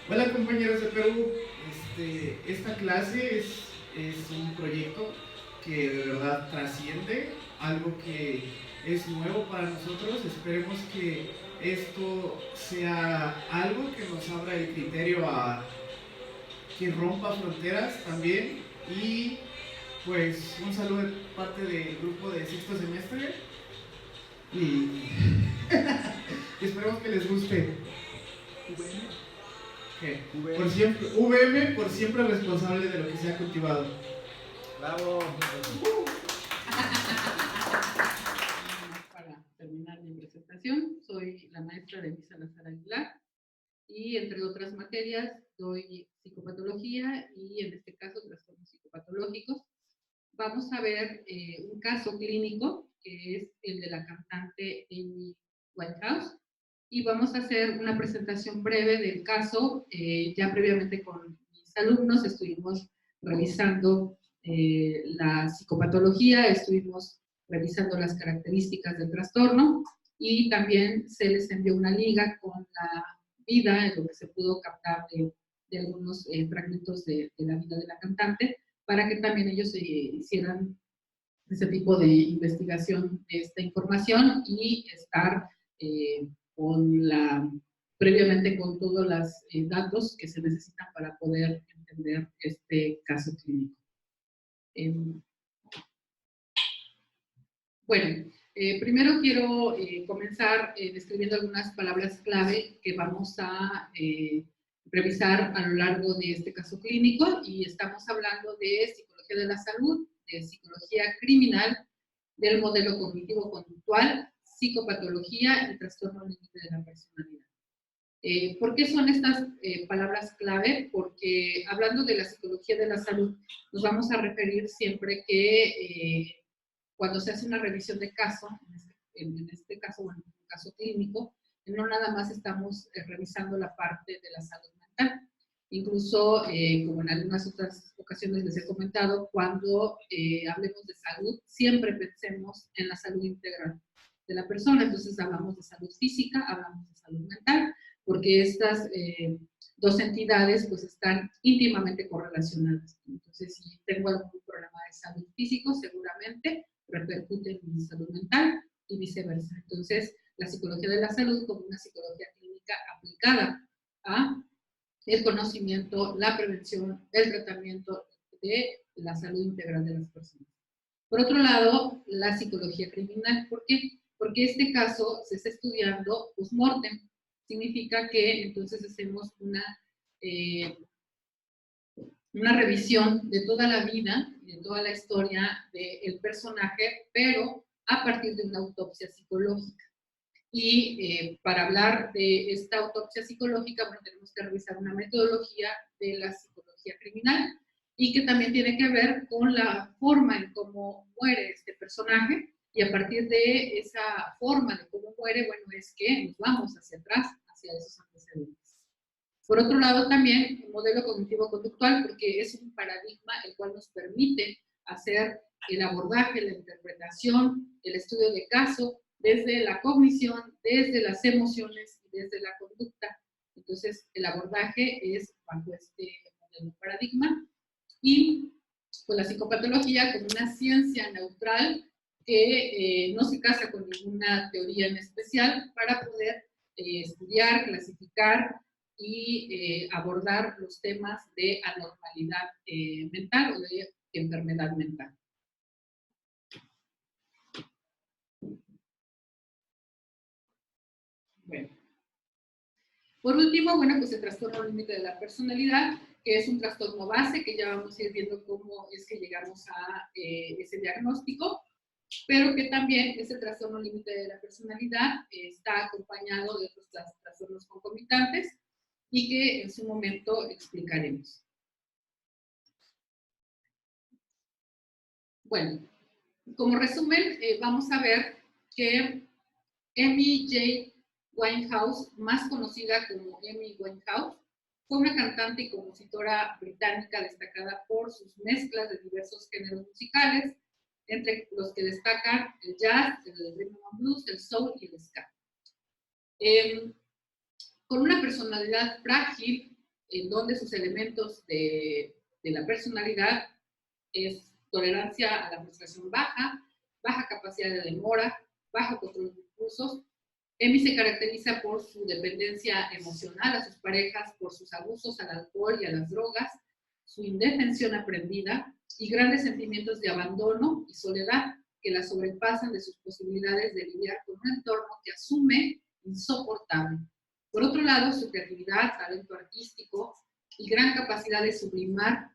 Hola compañeros de Perú, esta clase es un proyecto que de verdad trasciende, algo que es nuevo para nosotros. Esperemos que esto sea algo que nos abra el criterio a que rompa fronteras también. Y pues un saludo de parte del grupo de sexto semestre y esperemos que les guste. ¿Qué? Por siempre, VM por siempre responsable de lo que se ha cultivado. Bravo. Para terminar mi presentación, soy la maestra de Salazar Aguilar y entre otras materias doy psicopatología y en este caso trastornos psicopatológicos. Vamos a ver un caso clínico que es el de la cantante Amy Winehouse y vamos a hacer una presentación breve del caso. Ya previamente con mis alumnos estuvimos revisando la psicopatología, estuvimos revisando las características del trastorno y también se les envió una liga con la vida, en lo que se pudo captar de algunos fragmentos de la vida de la cantante, para que también ellos hicieran ese tipo de investigación de esta información y estar con la, previamente con todos los datos que se necesitan para poder entender este caso clínico. Bueno, primero quiero comenzar describiendo algunas palabras clave que vamos a revisar a lo largo de este caso clínico y estamos hablando de psicología de la salud, de psicología criminal, del modelo cognitivo-conductual, psicopatología y trastorno límite de la personalidad. ¿Por qué son estas palabras clave? Porque hablando de la psicología de la salud, nos vamos a referir siempre que cuando se hace una revisión de caso, en este caso, bueno, en un caso clínico, no nada más estamos revisando la parte de la salud mental. Incluso, como en algunas otras ocasiones les he comentado, cuando hablemos de salud, siempre pensemos en la salud integral de la persona. Entonces hablamos de salud física, hablamos de salud mental, porque estas dos entidades pues están íntimamente correlacionadas. Entonces, si tengo algún problema de salud físico, seguramente repercute en mi salud mental y viceversa. Entonces, la psicología de la salud como una psicología clínica aplicada a el conocimiento, la prevención, el tratamiento de la salud integral de las personas. Por otro lado, la psicología criminal. ¿Por qué? Porque este caso se está estudiando post-mortem. Significa que entonces hacemos una revisión de toda la vida, de toda la historia del personaje, pero a partir de una autopsia psicológica. Y para hablar de esta autopsia psicológica, bueno, tenemos que revisar una metodología de la psicología criminal y que también tiene que ver con la forma en cómo muere este personaje, y a partir de esa forma de cómo muere, bueno, es que nos vamos hacia atrás, hacia esos antecedentes. Por otro lado, también el modelo cognitivo-conductual, porque es un paradigma el cual nos permite hacer el abordaje, la interpretación, el estudio de caso, desde la cognición, desde las emociones y desde la conducta. Entonces, el abordaje es bajo este modelo paradigma. Y pues la psicopatología como una ciencia neutral que no se casa con ninguna teoría en especial para poder estudiar, clasificar y abordar los temas de anormalidad mental o de enfermedad mental. Bueno. Por último, bueno, pues el trastorno límite de la personalidad, que es un trastorno base, que ya vamos a ir viendo cómo es que llegamos a ese diagnóstico, pero que también ese trastorno límite de la personalidad está acompañado de otros trastornos concomitantes y que en su momento explicaremos. Bueno, como resumen, vamos a ver que Amy J. Winehouse, más conocida como Amy Winehouse, fue una cantante y compositora británica destacada por sus mezclas de diversos géneros musicales, entre los que destacan el jazz, el rhythm and blues, el soul y el ska. Con una personalidad frágil, en donde sus elementos de la personalidad es tolerancia a la frustración baja, baja capacidad de demora, bajo control de impulsos. Emi se caracteriza por su dependencia emocional a sus parejas, por sus abusos al alcohol y a las drogas, su indefensión aprendida y grandes sentimientos de abandono y soledad que la sobrepasan de sus posibilidades de lidiar con un entorno que asume insoportable. Por otro lado, su creatividad, talento artístico y gran capacidad de sublimar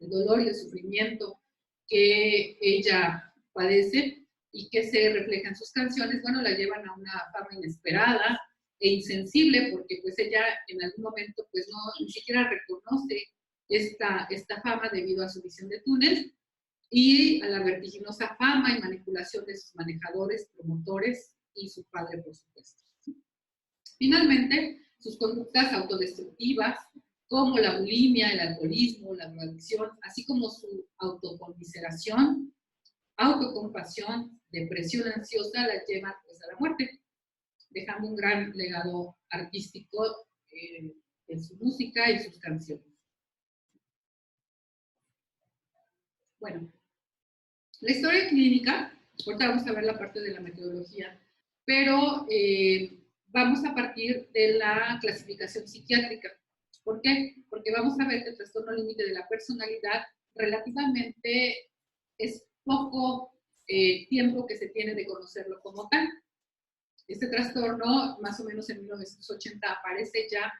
el dolor y el sufrimiento que ella padece y que se refleja en sus canciones, bueno, la llevan a una fama inesperada e insensible, porque pues ella en algún momento pues no, ni siquiera reconoce esta fama debido a su visión de túnel y a la vertiginosa fama y manipulación de sus manejadores, promotores y su padre, por supuesto. Finalmente, sus conductas autodestructivas, como la bulimia, el alcoholismo, la drogadicción, así como su autoconmiseración, autocompasión, depresión ansiosa, la llevan pues, a la muerte, dejando un gran legado artístico en su música y sus canciones. Bueno, la historia clínica, ahorita vamos a ver la parte de la metodología, pero vamos a partir de la clasificación psiquiátrica. ¿Por qué? Porque vamos a ver que el trastorno límite de la personalidad relativamente es poco tiempo que se tiene de conocerlo como tal. Este trastorno, más o menos en 1980, aparece ya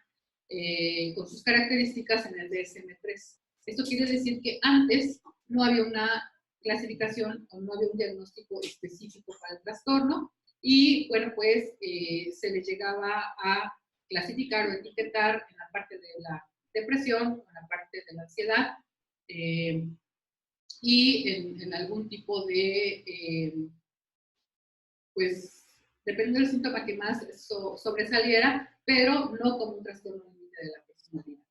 con sus características en el DSM-3. Esto quiere decir que antes no había una clasificación o no había un diagnóstico específico para el trastorno y, bueno, pues se le llegaba a clasificar o etiquetar en la parte de la depresión, en la parte de la ansiedad y en algún tipo de, pues, dependiendo del síntoma que más sobresaliera, pero no como un trastorno límite de la personalidad.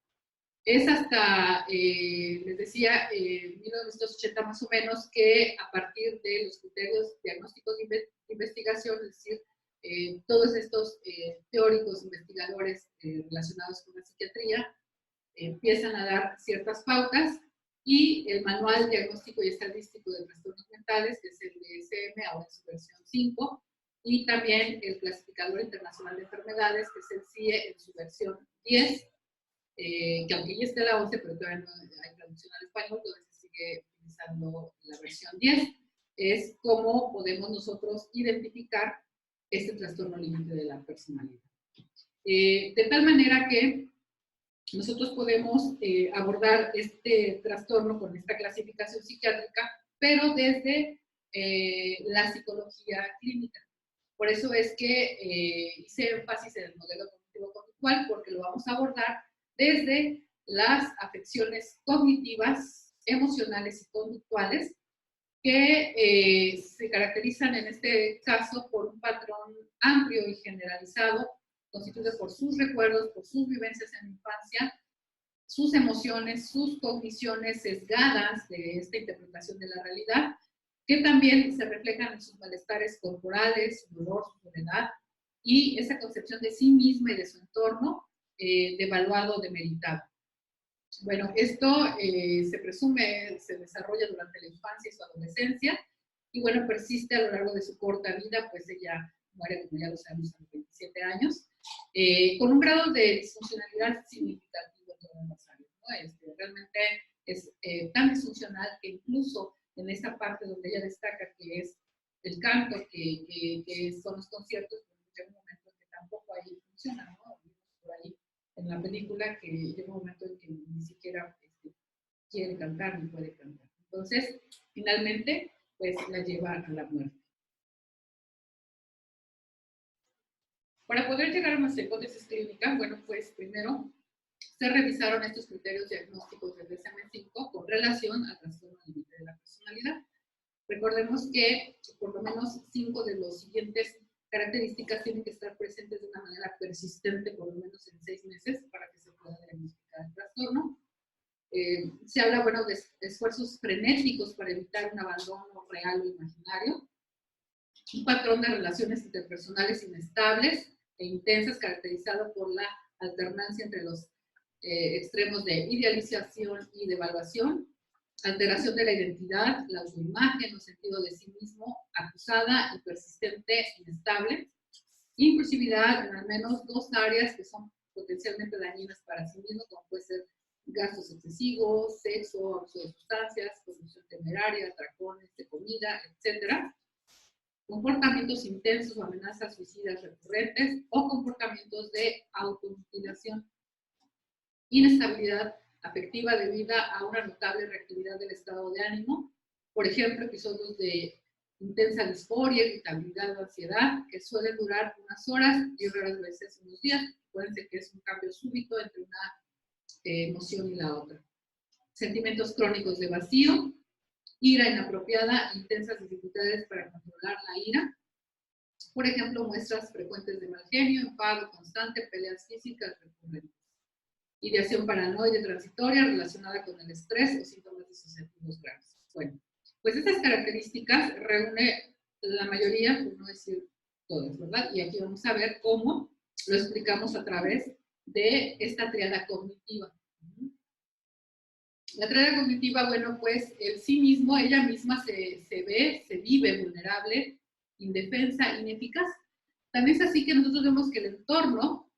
Es hasta, les decía, 1980 más o menos, que a partir de los criterios diagnósticos de investigación, es decir, todos estos teóricos, investigadores relacionados con la psiquiatría, empiezan a dar ciertas pautas y el Manual Diagnóstico y Estadístico de Trastornos Mentales, que es el DSM, ahora en su versión 5, y también el Clasificador Internacional de Enfermedades, que es el CIE en su versión 10, que aunque ya esté la 11, pero todavía no hay traducción al español, entonces se sigue utilizando la versión 10, es cómo podemos nosotros identificar este trastorno límite de la personalidad. De tal manera que nosotros podemos abordar este trastorno con esta clasificación psiquiátrica, pero desde la psicología clínica. Por eso es que hice énfasis en el modelo cognitivo-conductual, porque lo vamos a abordar desde las afecciones cognitivas, emocionales y conductuales, que se caracterizan en este caso por un patrón amplio y generalizado, constituido por sus recuerdos, por sus vivencias en la infancia, sus emociones, sus cogniciones sesgadas de esta interpretación de la realidad, que también se reflejan en sus malestares corporales, su dolor, su soledad, y esa concepción de sí misma y de su entorno devaluado, demeritado. Bueno, esto se presume se desarrolla durante la infancia y su adolescencia, y bueno, persiste a lo largo de su corta vida, pues ella muere, como ya lo sabemos, a los 27 años, con un grado de disfuncionalidad significativo en todas las áreas, ¿no? Realmente es tan disfuncional que incluso en esta parte donde ella destaca, que es el canto, que son los conciertos, pues llega un momento en que tampoco ahí funciona, ¿no? Por ahí en la película que llega un momento en que ni siquiera quiere cantar ni puede cantar. Entonces, finalmente, pues la lleva a la muerte. Para poder llegar a una hipótesis clínica, bueno, pues primero se revisaron estos criterios diagnósticos del DSM-5 con relación al trastorno límite de la personalidad. Recordemos que por lo menos 5 de los siguientes características tienen que estar presentes de una manera persistente, por lo menos en 6 meses, para que se pueda diagnosticar el trastorno. Se habla, bueno, de esfuerzos frenéticos para evitar un abandono real o imaginario, un patrón de relaciones interpersonales inestables e intensas, caracterizado por la alternancia entre los extremos de idealización y devaluación, alteración de la identidad, la autoimagen o sentido de sí mismo, acusada y persistente, inestable, impulsividad en al menos dos áreas que son potencialmente dañinas para sí mismo, como puede ser gastos excesivos, sexo, abuso de sustancias, conducción temeraria, atracones de comida, etc. Comportamientos intensos o amenazas suicidas recurrentes o comportamientos de automutilación. Inestabilidad afectiva debida a una notable reactividad del estado de ánimo, por ejemplo, episodios de intensa disforia, irritabilidad o ansiedad, que suelen durar unas horas y raras veces unos días. Acuérdense que es un cambio súbito entre una emoción y la otra. Sentimientos crónicos de vacío, ira inapropiada, intensas dificultades para controlar la ira. Por ejemplo, muestras frecuentes de mal genio, enfado constante, peleas físicas recurrentes. Ideación paranoide transitoria relacionada con el estrés o síntomas disociativos graves. Bueno, pues estas características reúne la mayoría, por no decir todas, ¿verdad? Y aquí vamos a ver cómo lo explicamos a través de esta triada cognitiva. La triada cognitiva, bueno, pues en sí mismo, ella misma se vive vulnerable, indefensa, ineficaz. También es así que nosotros vemos que el entorno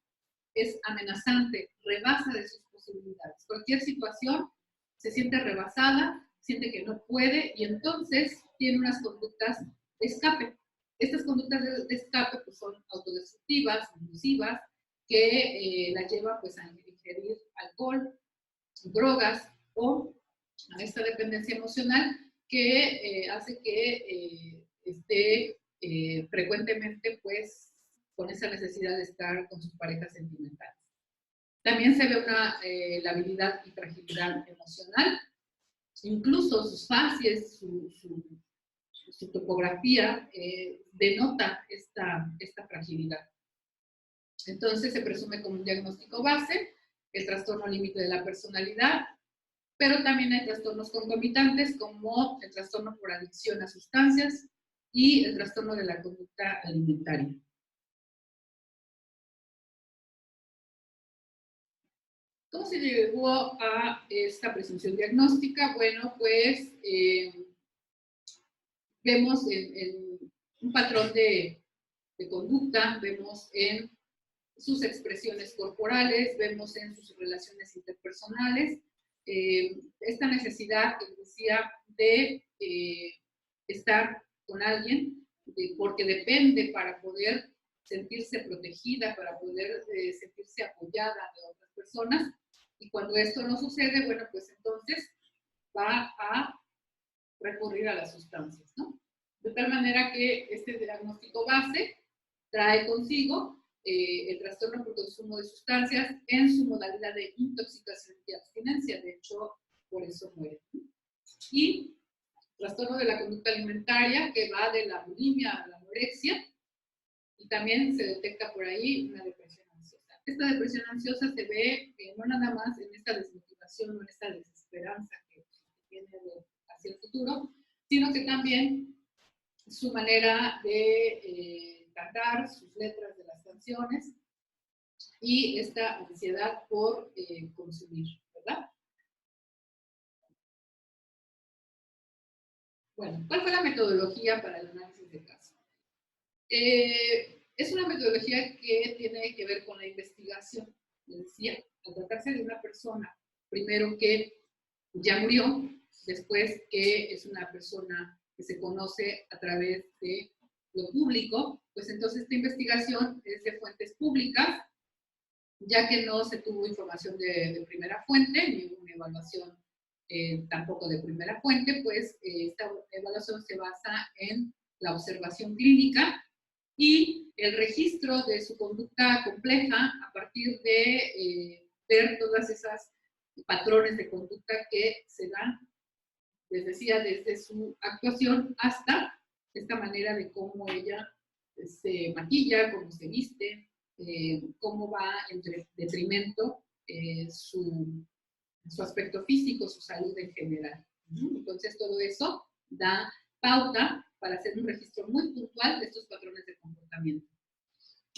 es amenazante, rebasa de sus posibilidades. Cualquier situación se siente rebasada, siente que no puede y entonces tiene unas conductas de escape. Estas conductas de escape pues, son autodestructivas, impulsivas, que la llevan pues, a ingerir alcohol, drogas o a esta dependencia emocional que hace que esté frecuentemente pues con esa necesidad de estar con sus parejas sentimentales. También se ve una labilidad y fragilidad emocional, incluso sus facies, su topografía denota esta fragilidad. Entonces se presume como un diagnóstico base, el trastorno límite de la personalidad, pero también hay trastornos concomitantes como el trastorno por adicción a sustancias y el trastorno de la conducta alimentaria. ¿Cómo se llegó a esta presunción diagnóstica? Bueno, pues vemos en un patrón de conducta, vemos en sus expresiones corporales, vemos en sus relaciones interpersonales, esta necesidad, que decía, de estar con alguien, porque depende para poder sentirse protegida, para poder sentirse apoyada de otras personas, y cuando esto no sucede, bueno, pues entonces va a recurrir a las sustancias, ¿no? De tal manera que este diagnóstico base trae consigo el trastorno por consumo de sustancias en su modalidad de intoxicación y abstinencia, de hecho, por eso muere. Y trastorno de la conducta alimentaria, que va de la bulimia a la anorexia, y también se detecta por ahí una depresión ansiosa. Esta depresión ansiosa se ve no nada más en esta desmotivación o en esta desesperanza que tiene hacia el futuro, sino que también su manera de cantar, sus letras de las canciones y esta ansiedad por consumir, ¿verdad? Bueno, ¿cuál fue la metodología para el análisis de caso? Es una metodología que tiene que ver con la investigación. Les decía, al tratarse de una persona, primero que ya murió, después que es una persona que se conoce a través de lo público, pues entonces esta investigación es de fuentes públicas, ya que no se tuvo información de primera fuente, ni una evaluación tampoco de primera fuente, pues esta evaluación se basa en la observación clínica y el registro de su conducta compleja a partir de ver todas esas patrones de conducta que se dan, les decía, desde su actuación hasta esta manera de cómo ella se maquilla, cómo se viste, cómo va en detrimento su aspecto físico, su salud en general. Entonces todo eso da pauta para hacer un registro muy puntual de estos patrones de comportamiento.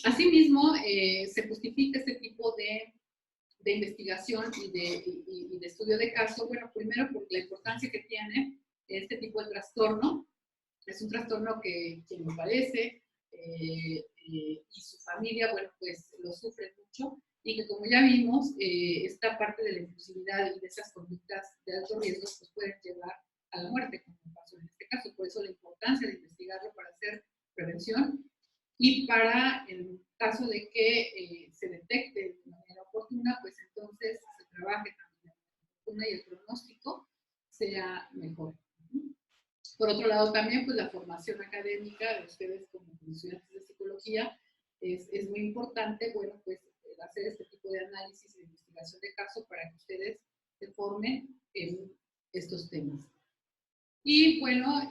Asimismo, se justifica este tipo de de investigación y de estudio de caso, bueno, primero por la importancia que tiene este tipo de trastorno. Es un trastorno que quien lo padece y su familia, bueno, pues lo sufre mucho y que como ya vimos, esta parte de la impulsividad y de esas conductas de alto riesgo, pues pueden llevar a la muerte, como pasó en este caso. Por eso la importancia de investigarlo para hacer prevención y para, en caso de que se detecte de manera oportuna, pues entonces se trabaje también de manera oportuna y el pronóstico sea mejor. Por otro lado, también pues la formación académica de ustedes como estudiantes de psicología es muy importante, bueno, pues hacer este tipo de análisis y investigación de caso para que ustedes se formen en estos temas. Y bueno,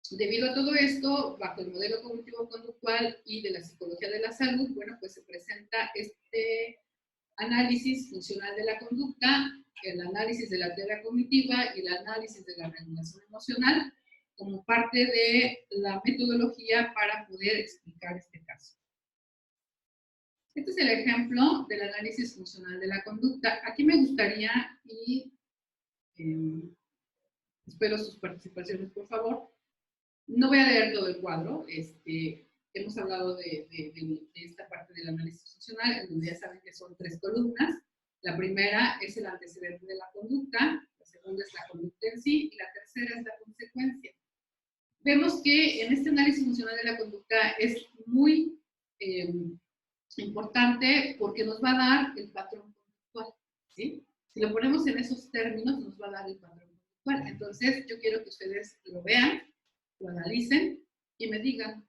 debido a todo esto, bajo el modelo cognitivo-conductual y de la psicología de la salud, bueno, pues se presenta este análisis funcional de la conducta, el análisis de la teoría cognitiva y el análisis de la regulación emocional como parte de la metodología para poder explicar este caso. Este es el ejemplo del análisis funcional de la conducta. Aquí me gustaría, y espero sus participaciones, por favor. No voy a leer todo el cuadro. Hemos hablado de esta parte del análisis funcional, en donde ya saben que son 3 columnas. La primera es el antecedente de la conducta, la segunda es la conducta en sí, y la tercera es la consecuencia. Vemos que en este análisis funcional de la conducta es muy importante porque nos va a dar el patrón conductual, ¿sí? Si lo ponemos en esos términos, nos va a dar el patrón conductual. Entonces, yo quiero que ustedes lo vean, lo analicen y me digan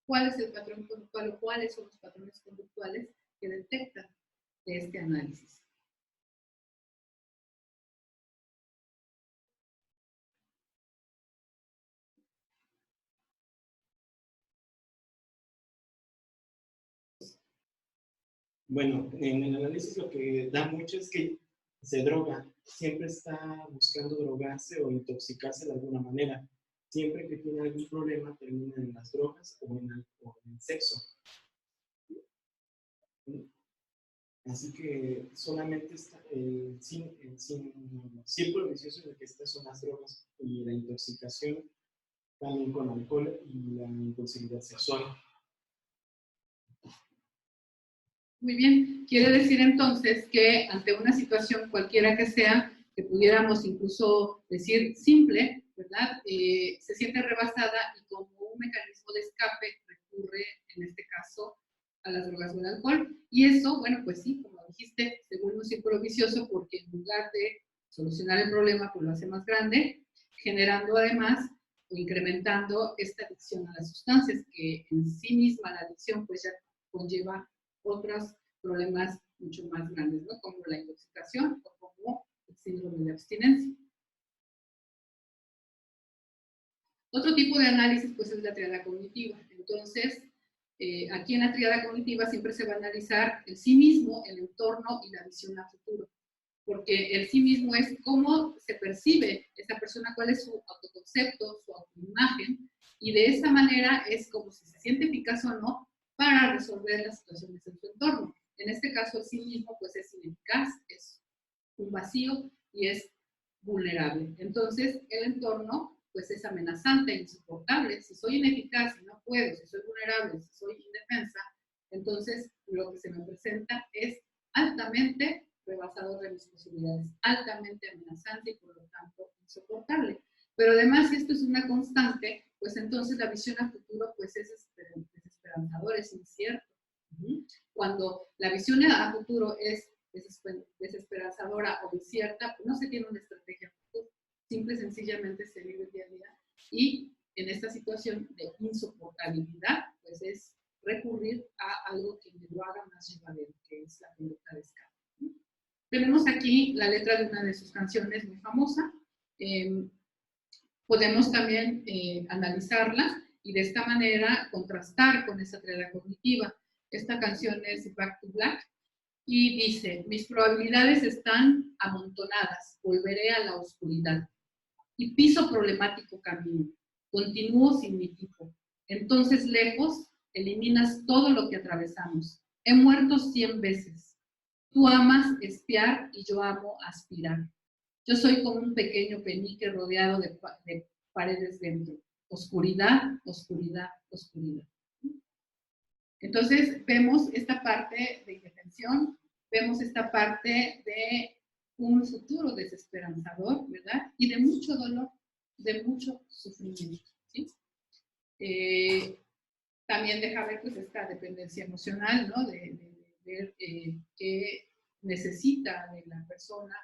cuál es el patrón conductual o cuáles son los patrones conductuales que detectan de este análisis. Bueno, en el análisis lo que da mucho es que se droga, siempre está buscando drogarse o intoxicarse de alguna manera. Siempre que tiene algún problema termina en las drogas o en el sexo. Así que solamente está el círculo vicioso en el que está son las drogas y la intoxicación también con alcohol y la impulsividad sexual. Muy bien, quiere decir entonces que ante una situación cualquiera que sea, que pudiéramos incluso decir simple, ¿verdad? Se siente rebasada y como un mecanismo de escape recurre, en este caso, a las drogas o al alcohol. Y eso, bueno, pues sí, como dijiste, se vuelve un círculo vicioso porque en lugar de solucionar el problema, pues lo hace más grande, generando además o incrementando esta adicción a las sustancias, que en sí misma la adicción pues ya conlleva otros problemas mucho más grandes, ¿no? Como la intoxicación o como el síndrome de abstinencia. Otro tipo de análisis pues es la triada cognitiva. Entonces, aquí en la triada cognitiva siempre se va a analizar el sí mismo, el entorno y la visión a futuro. Porque el sí mismo es cómo se percibe esa persona, cuál es su autoconcepto, su autoimagen, y de esa manera es como si se siente eficaz o no para resolver las situaciones en su entorno. En este caso, el sí mismo pues es ineficaz, es un vacío y es vulnerable. Entonces, el entorno pues es amenazante e insoportable. Si soy ineficaz, si no puedo, si soy vulnerable, si soy indefensa, entonces lo que se me presenta es altamente rebasado de mis posibilidades, altamente amenazante y por lo tanto insoportable. Pero además, si esto es una constante, pues entonces la visión a futuro pues es desesperanzador, es incierto. Cuando la visión a futuro es desesperanzadora o incierta, pues no se tiene una estrategia futura, simple y sencillamente se vive el día a día. Y en esta situación de insoportabilidad, pues es recurrir a algo que lo haga más llevadero, que es la conducta de escape. Tenemos aquí la letra de una de sus canciones muy famosa. Podemos también analizarla y de esta manera contrastar con esa triada cognitiva. Esta canción es Back to Black y dice: mis probabilidades están amontonadas, volveré a la oscuridad y piso problemático camino, continúo sin mi tipo. Entonces lejos eliminas todo lo que atravesamos. He muerto 100 veces, Tú amas espiar y yo amo aspirar. Yo soy como un pequeño penique rodeado de paredes dentro. Oscuridad, oscuridad, oscuridad. Entonces, vemos esta parte de indefensión, vemos esta parte de un futuro desesperanzador, ¿verdad? Y de mucho dolor, de mucho sufrimiento, ¿sí? También deja ver pues esta dependencia emocional, ¿no? De ver qué necesita de la persona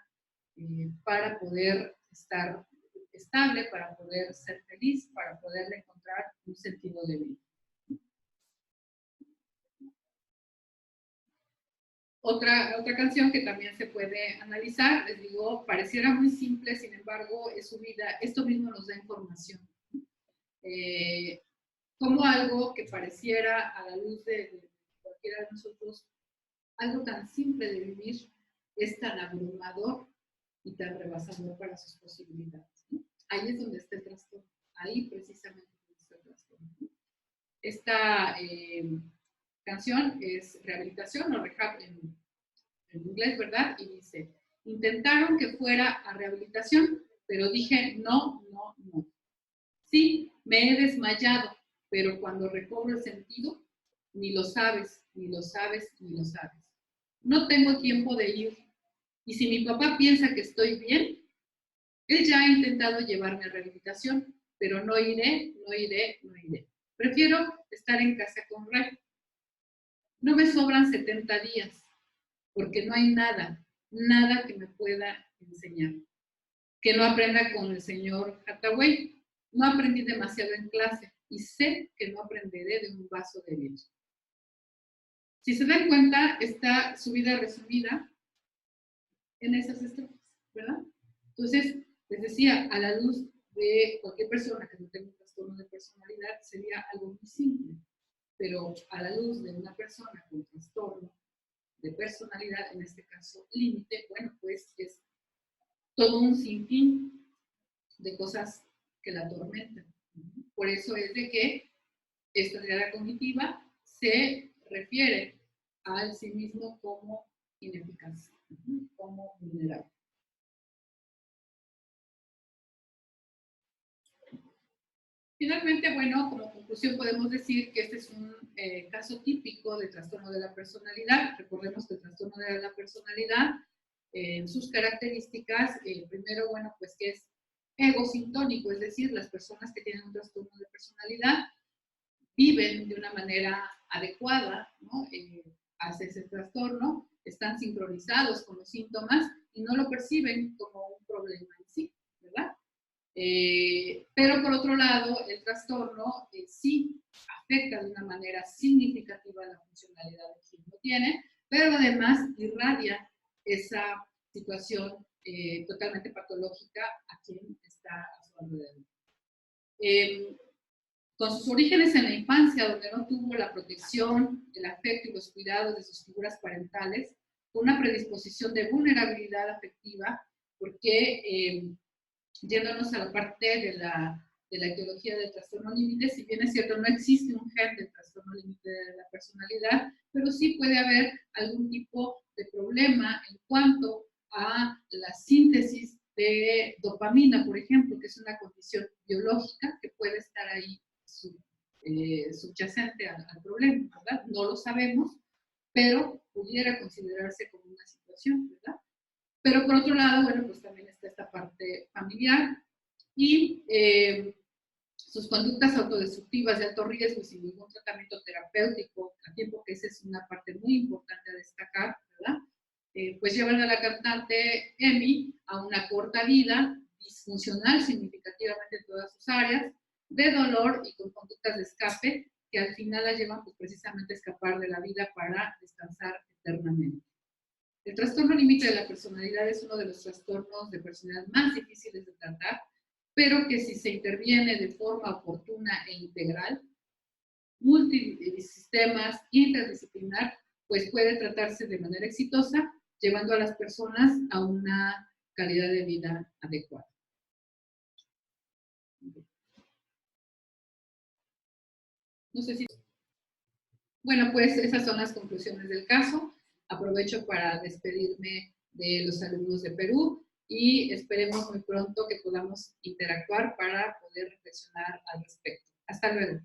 para poder estar estable, para poder ser feliz, para poder encontrar un sentido de vida. Otra canción que también se puede analizar, les digo, pareciera muy simple, sin embargo, es su vida, esto mismo nos da información. Como algo que pareciera a la luz de cualquiera de nosotros, algo tan simple de vivir, es tan abrumador y tan rebasador para sus posibilidades, ¿no? Ahí es donde está el trastorno, ahí precisamente está el trastorno. Esta canción es Rehabilitación o Rehab en inglés, ¿verdad? Y dice, intentaron que fuera a rehabilitación, pero dije, no, no, no. Sí, me he desmayado, pero cuando recobro el sentido, ni lo sabes, ni lo sabes, ni lo sabes. No tengo tiempo de ir. Y si mi papá piensa que estoy bien, él ya ha intentado llevarme a rehabilitación, pero no iré, no iré, no iré. Prefiero estar en casa con Ray. No me sobran 70 días, porque no hay nada, nada que me pueda enseñar. Que no aprenda con el señor Hathaway. No aprendí demasiado en clase y sé que no aprenderé de un vaso de leche. Si se dan cuenta, está su vida resumida en esas estrofas, ¿verdad? Entonces, les decía, a la luz de cualquier persona que no tenga un trastorno de personalidad, sería algo muy simple, pero a la luz de una persona con trastorno de personalidad, en este caso límite, bueno, pues es todo un sinfín de cosas que la atormentan. Por eso es de que esta teoría cognitiva se refiere al sí mismo como ineficaz, como vulnerable. Finalmente, bueno, como conclusión podemos decir que este es un caso típico de trastorno de la personalidad. Recordemos que el trastorno de la personalidad, en sus características, primero, bueno, pues que es egosintónico, es decir, las personas que tienen un trastorno de personalidad viven de una manera adecuada, ¿no? Hacia ese trastorno, están sincronizados con los síntomas y no lo perciben como un problema en sí, ¿verdad? Pero por otro lado, el trastorno sí afecta de una manera significativa la funcionalidad de quien lo tiene, pero además irradia esa situación totalmente patológica a quien está a su alrededor. Con sus orígenes en la infancia, donde no tuvo la protección, el afecto y los cuidados de sus figuras parentales, con una predisposición de vulnerabilidad afectiva, porque yéndonos a la parte de la etiología del trastorno límite, si bien es cierto, no existe un gen del trastorno límite de la personalidad, pero sí puede haber algún tipo de problema en cuanto a la síntesis de dopamina, por ejemplo, que es una condición biológica que puede estar ahí subyacente al problema, ¿verdad? No lo sabemos, pero pudiera considerarse como una situación, ¿verdad? Pero por otro lado, bueno, pues también está esta parte familiar y sus conductas autodestructivas de alto riesgo y sin ningún tratamiento terapéutico, a tiempo que esa es una parte muy importante a destacar, ¿verdad? Pues llevan a la cantante Emi a una corta vida, disfuncional significativamente en todas sus áreas, de dolor y con conductas de escape, que al final la llevan pues, precisamente a escapar de la vida para descansar eternamente. El trastorno límite de la personalidad es uno de los trastornos de personalidad más difíciles de tratar, pero que si se interviene de forma oportuna e integral, multisistemas, interdisciplinar, pues puede tratarse de manera exitosa, llevando a las personas a una calidad de vida adecuada. No sé si... Bueno, pues esas son las conclusiones del caso. Aprovecho para despedirme de los alumnos de Perú y esperemos muy pronto que podamos interactuar para poder reflexionar al respecto. Hasta luego.